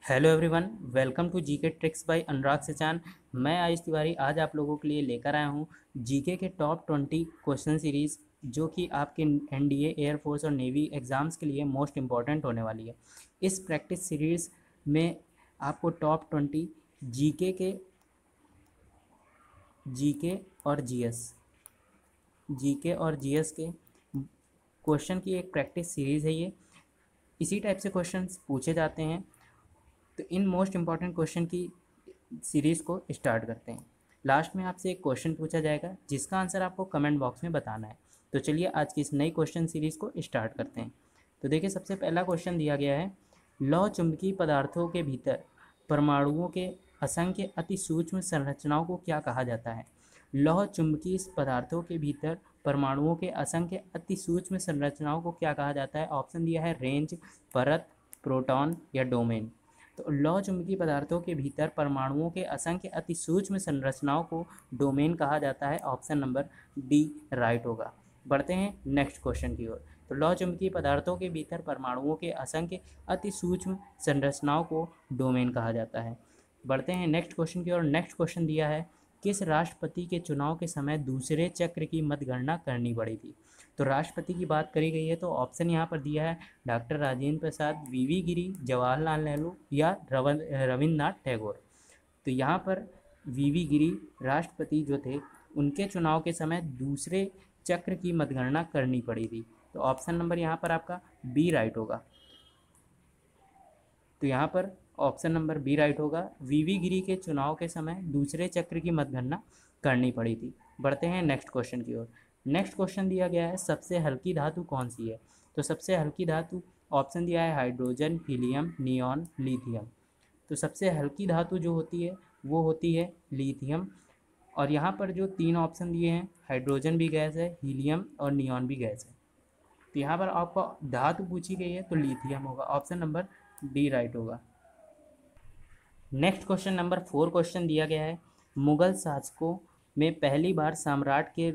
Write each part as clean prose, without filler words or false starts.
Hello everyone, welcome to GK tricks by Anurag Sachan. मैं आयुष तिवारी आज आप लोगों के लिए लेकर आया हूँ जीके के टॉप 20 क्वेश्चन सीरीज़, जो कि आपके एनडीए, एयरफोर्स और नेवी एग्ज़ाम्स के लिए मोस्ट इम्पॉर्टेंट होने वाली है। इस प्रैक्टिस सीरीज़ में आपको टॉप 20 जीके और जीएस के क्वेश्चन की एक प्रैक्टिस सीरीज़ है ये। इसी टाइप से क्वेश्चंस पूछे जाते हैं। तो इन मोस्ट इम्पॉर्टेंट क्वेश्चन की सीरीज़ को स्टार्ट करते हैं। लास्ट में आपसे एक क्वेश्चन पूछा जाएगा जिसका आंसर आपको कमेंट बॉक्स में बताना है। तो चलिए आज की इस नई क्वेश्चन सीरीज़ को स्टार्ट करते हैं। तो देखिए, सबसे पहला क्वेश्चन दिया गया है, लौह चुंबकीय पदार्थों के भीतर परमाणुओं के असंख्य अति सूक्ष्म संरचनाओं को क्या कहा जाता है? लौह चुंबकीय पदार्थों के भीतर परमाणुओं के असंख्य अति सूक्ष्म संरचनाओं को क्या कहा जाता है? ऑप्शन दिया है रेंज, परत, प्रोटॉन या डोमेन। तो लौह चुंबकीय पदार्थों के भीतर परमाणुओं के असंख्य अति सूक्ष्म संरचनाओं को डोमेन कहा जाता है। ऑप्शन नंबर डी राइट होगा। बढ़ते हैं नेक्स्ट क्वेश्चन की ओर। तो लौह चुंबकीय पदार्थों के भीतर परमाणुओं के असंख्य अति सूक्ष्म संरचनाओं को डोमेन कहा जाता है। बढ़ते हैं नेक्स्ट क्वेश्चन की ओर। नेक्स्ट क्वेश्चन दिया है, किस राष्ट्रपति के चुनाव के समय दूसरे चक्र की मतगणना करनी पड़ी थी? तो राष्ट्रपति की बात करी गई है, तो ऑप्शन यहाँ पर दिया है डॉक्टर राजेंद्र प्रसाद, वीवी गिरी, जवाहरलाल नेहरू या रविन्द्रनाथ टैगोर। तो यहाँ पर वीवी गिरी राष्ट्रपति जो थे, उनके चुनाव के समय दूसरे चक्र की मतगणना करनी पड़ी थी। तो ऑप्शन नंबर यहाँ पर आपका बी राइट होगा। तो यहाँ पर ऑप्शन नंबर बी राइट होगा। वीवी गिरी के चुनाव के समय दूसरे चक्र की मतगणना करनी पड़ी थी। बढ़ते हैं नेक्स्ट क्वेश्चन की ओर। नेक्स्ट क्वेश्चन दिया गया है, सबसे हल्की धातु कौन सी है? तो सबसे हल्की धातु ऑप्शन दिया है हाइड्रोजन, हीलियम, नियॉन, लिथियम। तो सबसे हल्की धातु जो होती है वो होती है लिथियम। और यहाँ पर जो तीन ऑप्शन दिए हैं, हाइड्रोजन भी गैस है, हीलियम और नियॉन भी गैस है। तो यहाँ पर आपको धातु पूछी गई है तो लिथियम होगा। ऑप्शन नंबर डी राइट होगा। नेक्स्ट क्वेश्चन नंबर 4 क्वेश्चन दिया गया है, मुगल शासकों में पहली बार सम्राट के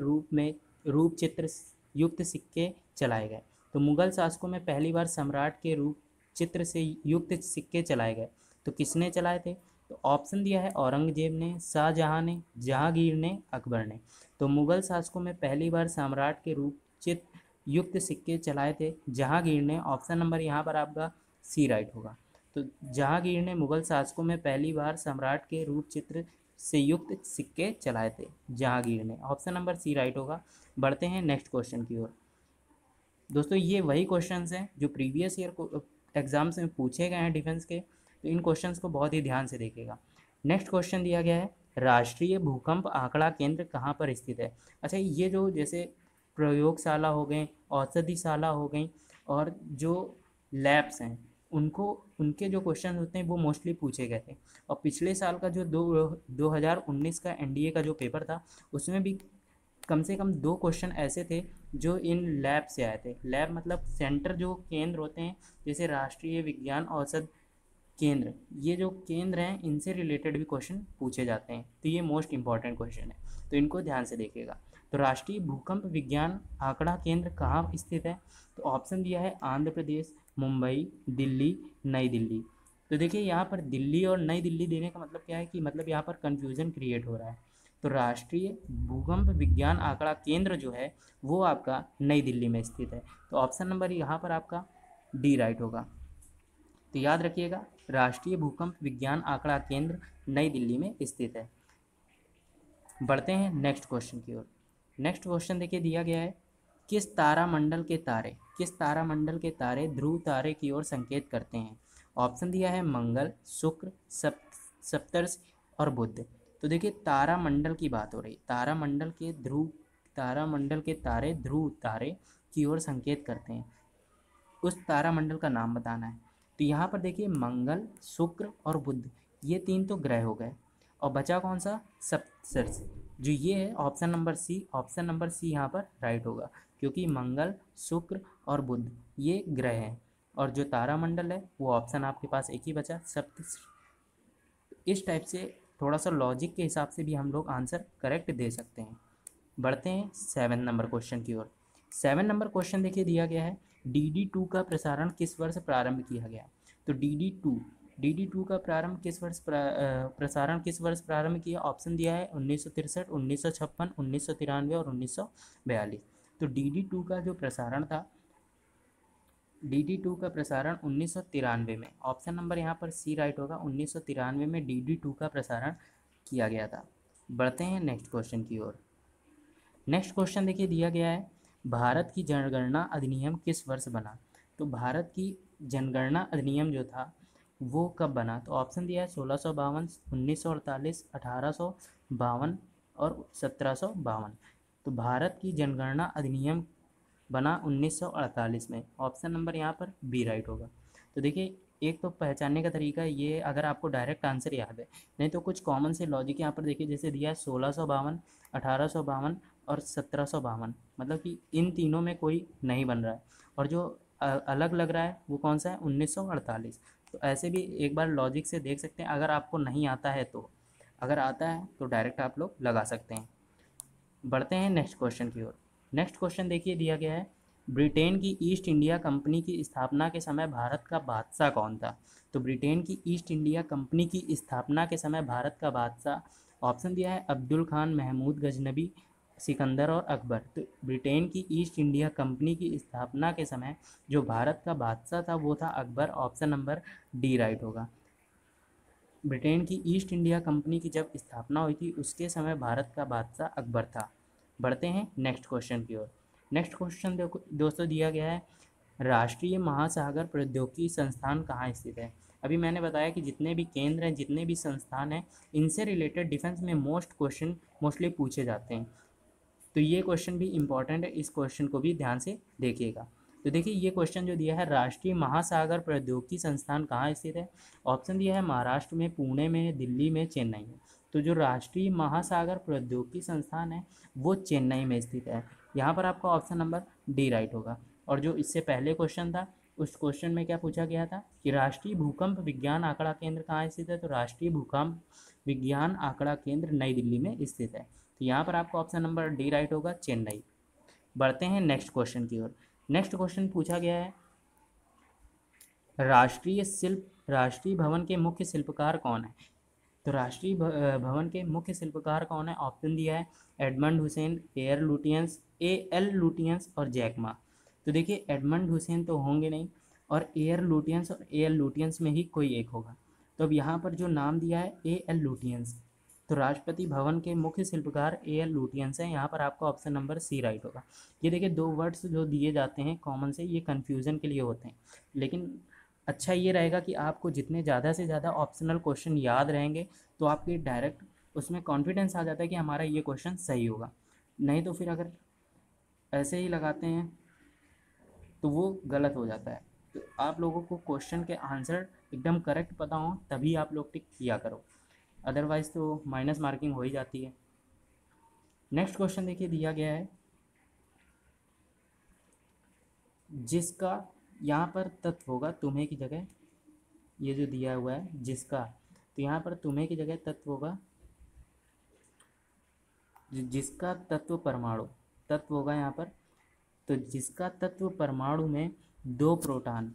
रूप चित्र युक्त सिक्के चलाए गए। तो मुगल शासकों में पहली बार सम्राट के रूप चित्र से युक्त सिक्के चलाए गए, तो किसने चलाए थे? तो ऑप्शन दिया है औरंगजेब ने, शाहजहां ने, जहांगीर ने, अकबर ने। तो मुगल शासकों में पहली बार सम्राट के रूप चित्र युक्त सिक्के चलाए थे जहांगीर ने। ऑप्शन नंबर यहाँ पर आपका सी राइट होगा। तो जहांगीर ने मुगल शासकों में पहली बार सम्राट के रूप चित्र से युक्त सिक्के चलाए थे, जहांगीर ने। ऑप्शन नंबर सी राइट होगा। बढ़ते हैं नेक्स्ट क्वेश्चन की ओर। दोस्तों, ये वही क्वेश्चंस हैं जो प्रीवियस ईयर एग्जाम्स में पूछे गए हैं डिफेंस के, तो इन क्वेश्चंस को बहुत ही ध्यान से देखिएगा। नेक्स्ट क्वेश्चन दिया गया है, राष्ट्रीय भूकंप आंकड़ा केंद्र कहाँ पर स्थित है? अच्छा, ये जो जैसे प्रयोगशाला हो गई, औषधिशाला हो गई और जो लैब्स हैं, उनको उनके जो क्वेश्चन होते हैं वो मोस्टली पूछे गए थे। और पिछले साल का जो 2019 का एनडीए का जो पेपर था, उसमें भी कम से कम 2 क्वेश्चन ऐसे थे जो इन लैब से आए थे। लैब मतलब सेंटर जो केंद्र होते हैं, जैसे राष्ट्रीय विज्ञान औषध केंद्र, ये जो केंद्र हैं इनसे रिलेटेड भी क्वेश्चन पूछे जाते हैं। तो ये मोस्ट इंपॉर्टेंट क्वेश्चन है, तो इनको ध्यान से देखिएगा। तो राष्ट्रीय भूकंप विज्ञान आंकड़ा केंद्र कहाँ स्थित है? तो ऑप्शन दिया है आंध्र प्रदेश, मुंबई, दिल्ली, नई दिल्ली। तो देखिए, यहाँ पर दिल्ली और नई दिल्ली देने का मतलब क्या है कि मतलब यहाँ पर कन्फ्यूज़न क्रिएट हो रहा है। तो राष्ट्रीय भूकंप विज्ञान आंकड़ा केंद्र जो है वो आपका नई दिल्ली में स्थित है। तो ऑप्शन नंबर यहाँ पर आपका डी राइट होगा। तो याद रखिएगा, राष्ट्रीय भूकंप विज्ञान आंकड़ा केंद्र नई दिल्ली में स्थित है। बढ़ते हैं नेक्स्ट क्वेश्चन की ओर। नेक्स्ट क्वेश्चन देखिए दिया गया है, किस तारामंडल के तारे ध्रुव तारे की ओर संकेत करते हैं? ऑप्शन दिया है मंगल, शुक्र, सप्तर्षि और बुध। तो देखिए, तारामंडल की बात हो रही, तारामंडल के तारे ध्रुव तारे की ओर संकेत करते हैं, उस तारामंडल का नाम बताना है। तो यहाँ पर देखिए, मंगल, शुक्र और बुध, ये 3 तो ग्रह हो गए और बचा कौन सा? सप्तर्षि, जो ये है option number C. Option number C यहाँ पर राइट होगा, क्योंकि मंगल, शुक्र और बुध ये ग्रह हैं और जो तारामंडल है वो ऑप्शन आपके पास एक ही बचा, सप्तर्षि। इस टाइप से थोड़ा सा लॉजिक के हिसाब से भी हम लोग आंसर करेक्ट दे सकते हैं। बढ़ते हैं 7 नंबर क्वेश्चन की ओर। 7 नंबर क्वेश्चन देखिए दिया गया है, DD2 का प्रसारण किस वर्ष प्रारंभ किया गया? तो DD2 DD2 का प्रारंभ किस वर्ष प्रसारण किस वर्ष प्रारंभ किया? ऑप्शन दिया है 1963, 1956, 1993 और 1942। तो DD2 का जो प्रसारण था, DD2 का प्रसारण 1993 में, ऑप्शन नंबर यहाँ पर सी राइट होगा। 1993 में DD2 का प्रसारण किया गया था। बढ़ते हैं नेक्स्ट क्वेश्चन की ओर। नेक्स्ट क्वेश्चन देखिए दिया गया है, भारत की जनगणना अधिनियम किस वर्ष बना? तो भारत की जनगणना अधिनियम जो था वो कब बना? तो ऑप्शन दिया है 1652, 1948, 1852 और 1752। तो भारत की जनगणना अधिनियम बना 1948 में, ऑप्शन नंबर यहाँ पर बी राइट होगा। तो देखिए एक तो पहचानने का तरीका ये, अगर आपको डायरेक्ट आंसर याद है, नहीं तो कुछ कॉमन से लॉजिक यहाँ पर देखिए, जैसे दिया है 1652, 1852 और 1752, मतलब कि इन तीनों में कोई नहीं बन रहा है, और जो अलग लग रहा है वो कौन सा है? 1948। तो ऐसे भी एक बार लॉजिक से देख सकते हैं, अगर आपको नहीं आता है तो, अगर आता है तो डायरेक्ट आप लोग लगा सकते हैं। बढ़ते हैं नेक्स्ट क्वेश्चन की ओर। नेक्स्ट क्वेश्चन देखिए दिया गया है, ब्रिटेन की ईस्ट इंडिया कंपनी की स्थापना के समय भारत का बादशाह कौन था? तो ब्रिटेन की ईस्ट इंडिया कंपनी की स्थापना के समय भारत का बादशाह, ऑप्शन दिया है अब्दुल खान, महमूद गजनबी, सिकंदर और अकबर। तो ब्रिटेन की ईस्ट इंडिया कंपनी की स्थापना के समय जो भारत का बादशाह था वो था Akbar, option number D right होगा। ब्रिटेन की ईस्ट इंडिया कंपनी की जब स्थापना हुई थी उसके समय भारत का बादशाह अकबर था। बढ़ते हैं नेक्स्ट क्वेश्चन की ओर। नेक्स्ट क्वेश्चन दोस्तों दिया गया है, राष्ट्रीय महासागर प्रौद्योगिकी संस्थान कहाँ स्थित है? अभी मैंने बताया कि जितने भी केंद्र हैं, जितने भी संस्थान हैं, इनसे रिलेटेड डिफेंस में मोस्टली पूछे जाते हैं। तो ये क्वेश्चन भी इम्पॉर्टेंट है, इस क्वेश्चन को भी ध्यान से देखिएगा। तो देखिए ये क्वेश्चन जो दिया है, राष्ट्रीय महासागर प्रौद्योगिकी संस्थान कहाँ स्थित है? ऑप्शन दिया है महाराष्ट्र में, पुणे में, दिल्ली में, चेन्नई में। तो जो राष्ट्रीय महासागर प्रौद्योगिकी संस्थान है वो चेन्नई में स्थित है। यहाँ पर आपका ऑप्शन नंबर डी राइट होगा। और जो इससे पहले क्वेश्चन था, उस क्वेश्चन में क्या पूछा गया था कि राष्ट्रीय भूकंप विज्ञान आंकड़ा केंद्र कहाँ स्थित है? तो राष्ट्रीय भूकंप विज्ञान आंकड़ा केंद्र नई दिल्ली में स्थित है। तो यहाँ पर आपका ऑप्शन नंबर डी राइट होगा, चेन्नई। बढ़ते हैं नेक्स्ट क्वेश्चन की ओर। नेक्स्ट क्वेश्चन पूछा गया है, राष्ट्रीय भवन के मुख्य शिल्पकार कौन है? तो राष्ट्रीय भवन के मुख्य शिल्पकार कौन है? ऑप्शन दिया है Edmund Hussain, A L Lutyens और जैक मा। तो देखिए एडमंड हुसैन तो होंगे नहीं, और ए एल लुटियंस में ही कोई एक होगा। तो अब यहाँ पर जो नाम दिया है ए एल लुटियंस, तो राष्ट्रपति भवन के मुख्य शिल्पकार ए एल लुटियंस हैं। यहाँ पर आपका ऑप्शन नंबर सी राइट होगा। ये देखिए दो वर्ड्स जो दिए जाते हैं कॉमन से, ये कन्फ्यूज़न के लिए होते हैं, लेकिन अच्छा ये रहेगा कि आपको जितने ज़्यादा से ज़्यादा ऑप्शनल क्वेश्चन याद रहेंगे तो आपके डायरेक्ट उसमें कॉन्फिडेंस आ जाता है कि हमारा ये क्वेश्चन सही होगा। नहीं तो फिर अगर ऐसे ही लगाते हैं तो वो गलत हो जाता है। तो आप लोगों को क्वेश्चन के आंसर एकदम करेक्ट पता हो तभी आप लोग टिक किया करो, अदरवाइज़ तो माइनस मार्किंग हो ही जाती है। नेक्स्ट क्वेश्चन देखिए दिया गया है, जिसका, यहाँ पर तत्व होगा तुम्हें की जगह, ये जो दिया हुआ है जिसका, तो यहाँ पर तुम्हें की जगह तत्व होगा, जिसका तत्व परमाणु, तत्व होगा यहाँ पर। तो जिसका तत्व परमाणु में 2 प्रोटॉन,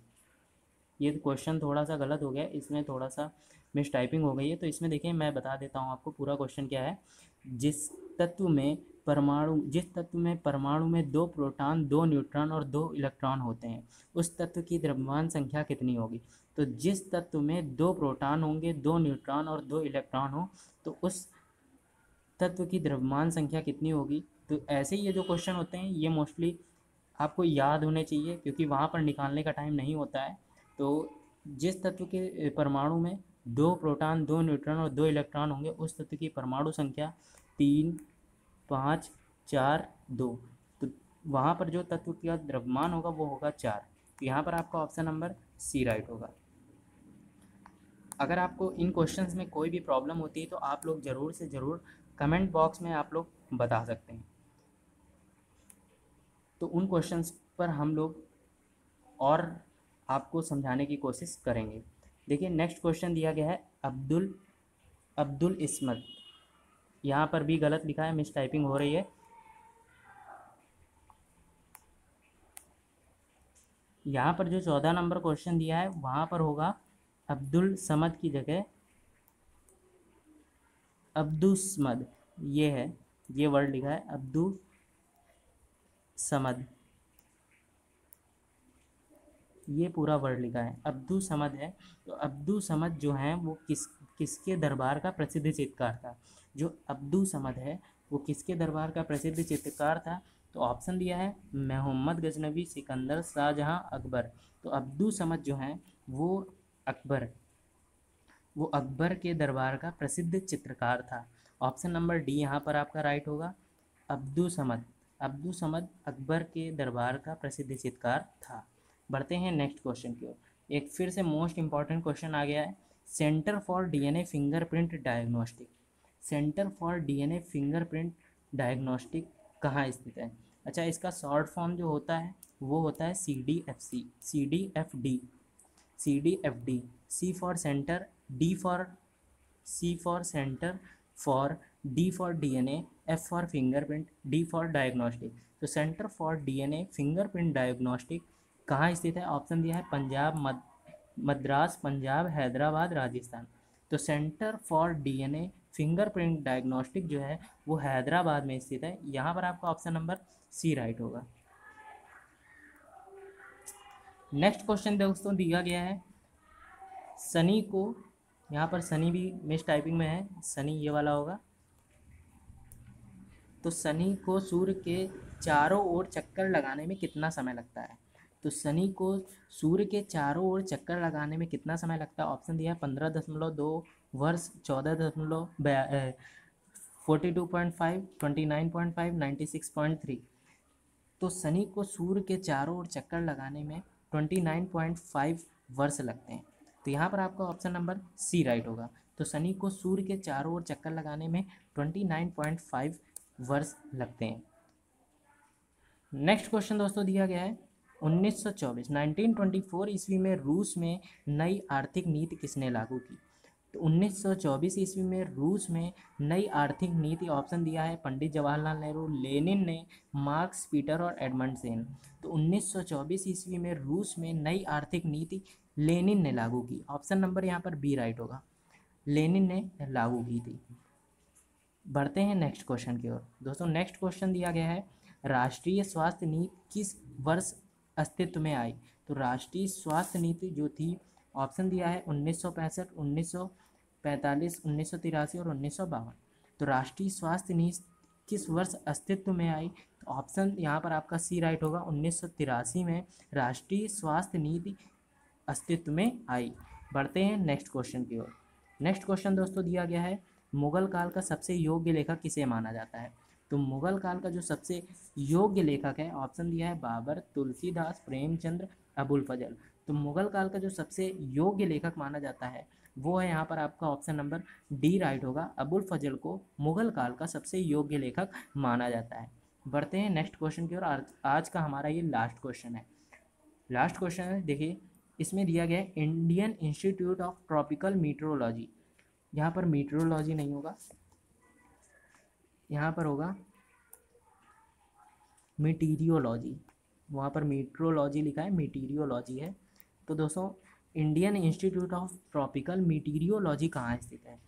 ये क्वेश्चन थोड़ा सा गलत हो गया, इसमें थोड़ा सा मिस टाइपिंग हो गई है। तो इसमें देखिए मैं बता देता हूँ आपको पूरा क्वेश्चन क्या है। जिस तत्व में परमाणु में 2 प्रोटॉन, 2 न्यूट्रॉन और 2 इलेक्ट्रॉन होते हैं, उस तत्व की द्रव्यमान संख्या कितनी होगी? तो जिस तत्व में 2 प्रोटॉन होंगे, 2 न्यूट्रॉन और 2 इलेक्ट्रॉन हो, तो उस तत्व की द्रव्यमान संख्या कितनी होगी? तो ऐसे ही ये जो क्वेश्चन होते हैं ये मोस्टली आपको याद होने चाहिए, क्योंकि वहाँ पर निकालने का टाइम नहीं होता है। तो जिस तत्व के परमाणु में 2 प्रोटॉन, 2 न्यूट्रॉन और 2 इलेक्ट्रॉन होंगे, उस तत्व की परमाणु संख्या 3, 5, 4, 2। तो वहाँ पर जो तत्व का द्रव्यमान होगा वो होगा 4। तो यहाँ पर आपका ऑप्शन नंबर सी राइट होगा। अगर आपको इन क्वेश्चंस में कोई भी प्रॉब्लम होती है तो आप लोग ज़रूर से ज़रूर कमेंट बॉक्स में आप लोग बता सकते हैं, तो उन क्वेश्चंस पर हम लोग और आपको समझाने की कोशिश करेंगे। देखिए नेक्स्ट क्वेश्चन दिया गया है, अब्दुल इस्मत, यहाँ पर भी गलत लिखा है, मिस टाइपिंग हो रही है। यहाँ पर जो 14 नंबर क्वेश्चन दिया है वहाँ पर होगा अब्दुल समद की जगह अब्दुस्मद, ये है, ये वर्ड लिखा है अब्दुल समद, ये पूरा वर्ड लिखा है अब्दुल समद है। तो अब्दुल समद जो है वो किसके दरबार का प्रसिद्ध चित्रकार था? जो अब्दुल समद है वो किसके दरबार का प्रसिद्ध चित्रकार था? तो ऑप्शन दिया है मोहम्मद गजनवी, सिकंदर, शाहजहां, अकबर। तो अब्दुल समद जो है वो अकबर वो अकबर के दरबार का प्रसिद्ध चित्रकार था। ऑप्शन नंबर डी यहाँ पर आपका राइट होगा। अब्दुल समद, अब्दुल समद अकबर के दरबार का प्रसिद्ध चित्रकार था। बढ़ते हैं नेक्स्ट क्वेश्चन की ओर। एक फिर से मोस्ट इंपॉर्टेंट क्वेश्चन आ गया है, centre for DNA fingerprint diagnostic, centre for DNA fingerprint diagnostic कहाँ स्थित है? अच्छा, इसका शॉर्ट फॉर्म जो होता है वो होता है CDFC, CDFD, CDFD। C for centre, D for C for centre, for D for DNA, F for fingerprint, D for diagnostic. तो centre for DNA fingerprint diagnostic कहाँ स्थित है? ऑप्शन दिया है पंजाब, मद्रास, पंजाब, हैदराबाद, राजस्थान। तो centre for DNA fingerprint diagnostic जो है वो हैदराबाद में स्थित है। यहाँ पर आपका ऑप्शन नंबर सी राइट होगा। नेक्स्ट क्वेश्चन दोस्तों दिया गया है, शनि को, यहाँ पर शनि भी मिस टाइपिंग में है, शनि ये वाला होगा। तो शनि को सूर्य के चारों ओर चक्कर लगाने में कितना समय लगता है? तो शनि को सूर्य के चारों ओर चक्कर लगाने में कितना समय लगता है? ऑप्शन दिया है 15.2 वर्ष, 14. 42.5, 29.5, 96.3। तो शनि को सूर्य के चारों ओर चक्कर लगाने में 29.5 वर्ष लगते हैं। तो यहाँ पर आपका ऑप्शन नंबर सी राइट होगा। तो शनि को सूर्य के चारों ओर चक्कर लगाने में 29.5 वर्ष लगते हैं। नेक्स्ट क्वेश्चन दोस्तों दिया गया है 1924 ईस्वी में रूस में नई आर्थिक नीति किसने लागू की? तो 1924 ईस्वी में रूस में नई आर्थिक नीति, ऑप्शन दिया है पंडित जवाहरलाल नेहरू, लेनिन ने, मार्क्स, पीटर और एडमंड सेन। तो 1924 ईस्वी में रूस में नई आर्थिक नीति लेनिन ने लागू की। ऑप्शन नंबर यहाँ पर बी राइट होगा, लेनिन ने लागू की थी। बढ़ते हैं नेक्स्ट क्वेश्चन की ओर। दोस्तों नेक्स्ट क्वेश्चन दिया गया है, राष्ट्रीय स्वास्थ्य नीति किस वर्ष अस्तित्व में आई? तो राष्ट्रीय स्वास्थ्य नीति जो थी, ऑप्शन दिया है 1965, 1945, 1983 और 1952। तो राष्ट्रीय स्वास्थ्य नीति किस वर्ष अस्तित्व में आई? तो ऑप्शन यहाँ पर आपका सी राइट होगा, 1983 में राष्ट्रीय स्वास्थ्य नीति अस्तित्व में आई। बढ़ते हैं नेक्स्ट क्वेश्चन की ओर। नेक्स्ट क्वेश्चन दोस्तों दिया गया है, मुगल काल का सबसे योग्य लेखक किसे माना जाता है? तो मुगल काल का जो सबसे योग्य लेखक है, ऑप्शन दिया है बाबर, तुलसीदास, प्रेमचंद्र, अबुल फजल। तो मुगल काल का जो सबसे योग्य लेखक माना जाता है वो है यहाँ पर आपका ऑप्शन नंबर डी राइट होगा, अबुल फजल को मुगल काल का सबसे योग्य लेखक माना जाता है। बढ़ते हैं नेक्स्ट क्वेश्चन की ओर। आज का हमारा ये लास्ट क्वेश्चन है। लास्ट क्वेश्चन है, देखिए इसमें दिया गया है Indian Institute of Tropical Meteorology. यहाँ पर मीटरोलॉजी नहीं होगा, यहाँ पर होगा मीटीरियोलॉजी। वहाँ पर मीटरोलॉजी लिखा है, मीटीरियोलॉजी है। तो दोस्तों इंडियन इंस्टीट्यूट ऑफ ट्रॉपिकल मीटीरियोलॉजी कहाँ स्थित है?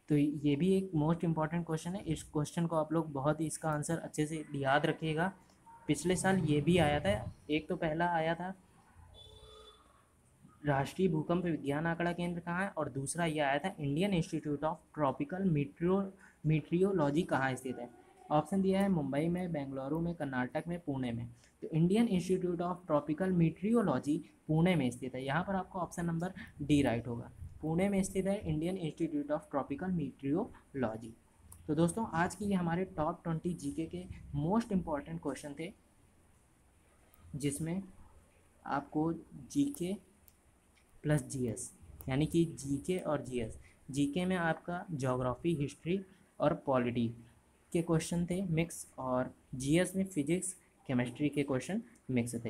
तो ये भी एक मोस्ट इम्पॉर्टेंट क्वेश्चन है। इस क्वेश्चन को आप लोग बहुत ही इसका आंसर अच्छे से याद रखिएगा। पिछले साल ये भी आया था, एक तो पहला आया था राष्ट्रीय भूकंप विज्ञान आंकड़ा केंद्र कहाँ है, और दूसरा ये आया था इंडियन इंस्टीट्यूट ऑफ ट्रॉपिकल मीटरियोलॉजी कहाँ स्थित है। ऑप्शन दिया है मुंबई में, बेंगलुरु में, कर्नाटक में, पुणे में। तो Indian Institute of Tropical Meteorology Pune में स्थित है। यहाँ पर आपका ऑप्शन नंबर डी राइट होगा, पुणे में स्थित है इंडियन इंस्टीट्यूट ऑफ ट्रॉपिकल मीटरियोलॉजी। तो दोस्तों आज की ये हमारे टॉप 20 जीके के मोस्ट इम्पॉर्टेंट क्वेश्चन थे, जिसमें आपको जीके प्लस जीएस, यानी कि जीके और जीएस। जीके में आपका ज्योग्राफी, हिस्ट्री और पॉलिटी के क्वेश्चन थे मिक्स, और जीएस में फिजिक्स, केमिस्ट्री के क्वेश्चन मिक्स थे।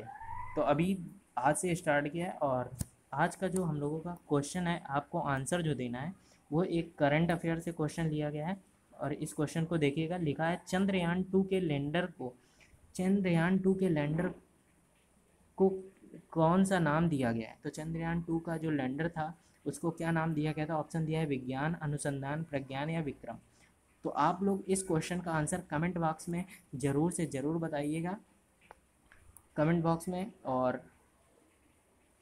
तो अभी आज से स्टार्ट किया है, और आज का जो हम लोगों का क्वेश्चन है, आपको आंसर जो देना है वो एक करंट अफेयर से क्वेश्चन लिया गया है। और इस क्वेश्चन को देखिएगा, लिखा है चंद्रयान 2 के लैंडर को कौन सा नाम दिया गया है? तो चंद्रयान 2 का जो लैंडर था उसको क्या नाम दिया गया था? ऑप्शन दिया है विज्ञान, अनुसंधान, प्रज्ञान या विक्रम। तो आप लोग इस क्वेश्चन का आंसर कमेंट बॉक्स में ज़रूर से ज़रूर बताइएगा, कमेंट बॉक्स में। और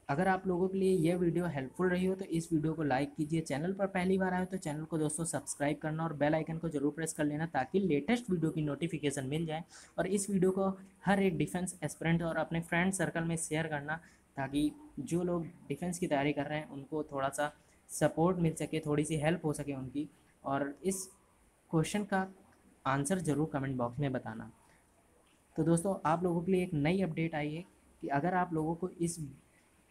अगर आप लोगों के लिए यह वीडियो हेल्पफुल रही हो तो इस वीडियो को लाइक कीजिए। चैनल पर पहली बार आए हो तो चैनल को दोस्तों सब्सक्राइब करना और बेल आइकन को जरूर प्रेस कर लेना ताकि लेटेस्ट वीडियो की नोटिफिकेशन मिल जाए। और इस वीडियो को हर एक डिफेंस एस्पिरेंट और अपने फ्रेंड सर्कल में शेयर करना ताकि जो लोग डिफेंस की तैयारी कर रहे हैं उनको थोड़ा सा सपोर्ट मिल सके, थोड़ी सी हेल्प हो सके उनकी। और इस क्वेश्चन का आंसर ज़रूर कमेंट बॉक्स में बताना। तो दोस्तों आप लोगों के लिए एक नई अपडेट आई है कि अगर आप लोगों को इस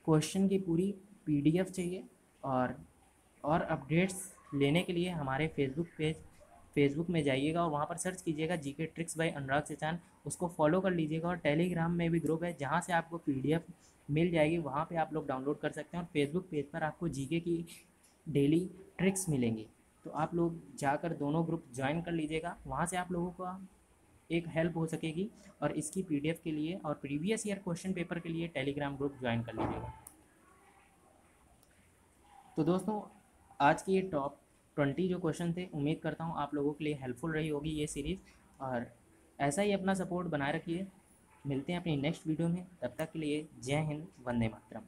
क्वेश्चन की पूरी पीडीएफ चाहिए और अपडेट्स लेने के लिए हमारे फेसबुक में जाइएगा और वहाँ पर सर्च कीजिएगा जीके ट्रिक्स बाय अनुराग चेचान, उसको फॉलो कर लीजिएगा। और टेलीग्राम में भी ग्रुप है जहाँ से आपको पीडीएफ मिल जाएगी, वहाँ पे आप लोग डाउनलोड कर सकते हैं। और फेसबुक पेज पर आपको जीके की डेली ट्रिक्स मिलेंगी, तो आप लोग जाकर दोनों ग्रुप ज्वाइन कर लीजिएगा, वहाँ से आप लोगों का एक हेल्प हो सकेगी। और इसकी पीडीएफ के लिए और प्रीवियस ईयर क्वेश्चन पेपर के लिए टेलीग्राम ग्रुप ज्वाइन कर लीजिएगा। तो दोस्तों आज की ये टॉप 20 जो क्वेश्चन थे, उम्मीद करता हूँ आप लोगों के लिए हेल्पफुल रही होगी ये सीरीज़। और ऐसा ही अपना सपोर्ट बनाए रखिए। मिलते हैं अपनी नेक्स्ट वीडियो में, तब तक के लिए जय हिंद, वंदे मातरम।